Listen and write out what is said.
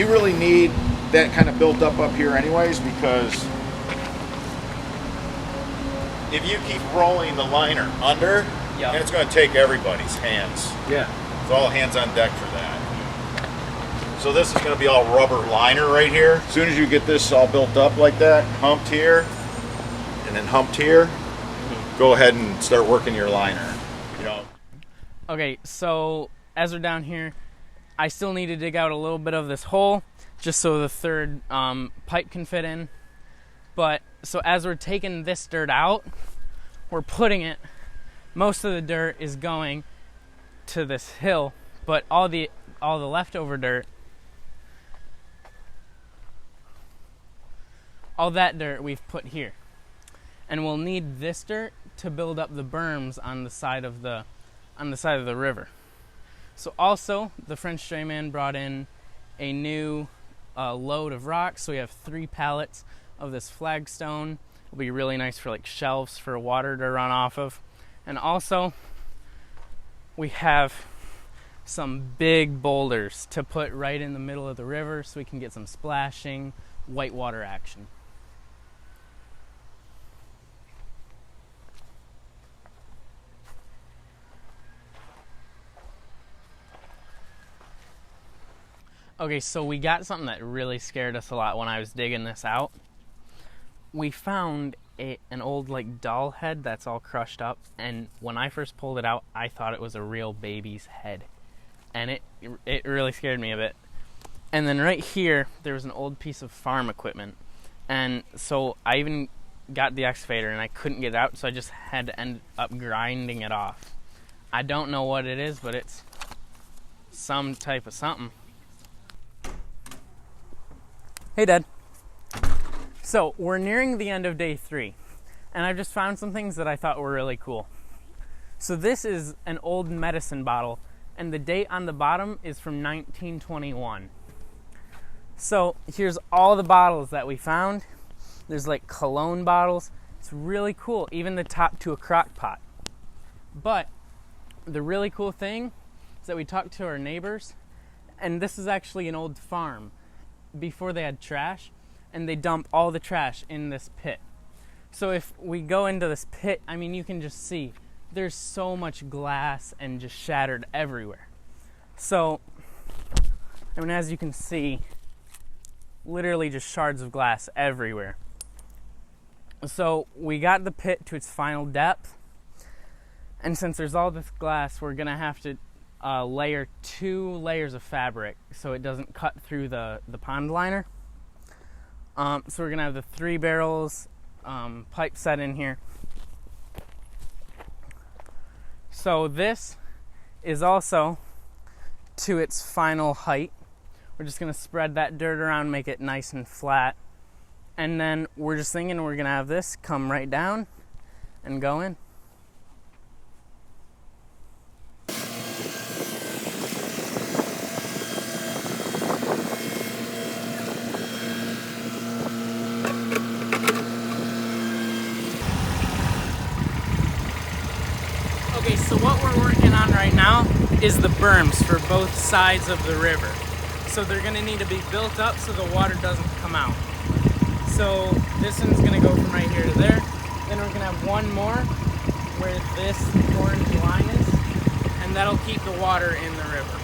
really need that kind of built up here anyways, because if you keep rolling the liner under, yeah, and it's going to take everybody's hands. Yeah. It's all hands on deck for that. So this is going to be all rubber liner right here. As soon as you get this all built up like that, humped here, and then humped here, go ahead and start working your liner. You know. Okay, so as we're down here, I still need to dig out a little bit of this hole just so the third pipe can fit in. But so as we're taking this dirt out, we're putting it, most of the dirt is going to this hill, but all the leftover dirt, all that dirt we've put here. And we'll need this dirt to build up the berms on the side of the river. So also, the French drayman brought in a new load of rocks. So we have 3 pallets of this flagstone. It'll be really nice for like shelves for water to run off of. And also, we have some big boulders to put right in the middle of the river so we can get some splashing, whitewater action. Okay, so we got something that really scared us a lot when I was digging this out. We found an old like doll head that's all crushed up, and when I first pulled it out, I thought it was a real baby's head, and it really scared me a bit. And then right here, there was an old piece of farm equipment, and so I even got the excavator and I couldn't get it out, so I just had to end up grinding it off. I don't know what it is, but it's some type of something. Hey, Dad. So, we're nearing the end of day 3, and I've just found some things that I thought were really cool. So this is an old medicine bottle, and the date on the bottom is from 1921. So, here's all the bottles that we found. There's like cologne bottles. It's really cool, even the top to a crock pot. But the really cool thing is that we talked to our neighbors, and this is actually an old farm. Before they had trash, and they dump all the trash in this pit. So if we go into this pit, I mean, you can just see there's so much glass and just shattered everywhere. So, I mean, as you can see, literally just shards of glass everywhere. So we got the pit to its final depth, and since there's all this glass, we're gonna have to layer 2 layers of fabric so it doesn't cut through the pond liner. So we're gonna have the 3 barrels pipe set in here. So this is also to its final height. We're just gonna spread that dirt around, make it nice and flat, and then we're just thinking we're gonna have this come right down and go in. Okay, so what we're working on right now is the berms for both sides of the river. So they're gonna need to be built up so the water doesn't come out. So this one's gonna go from right here to there. Then we're gonna have one more where this orange line is, and that'll keep the water in the river.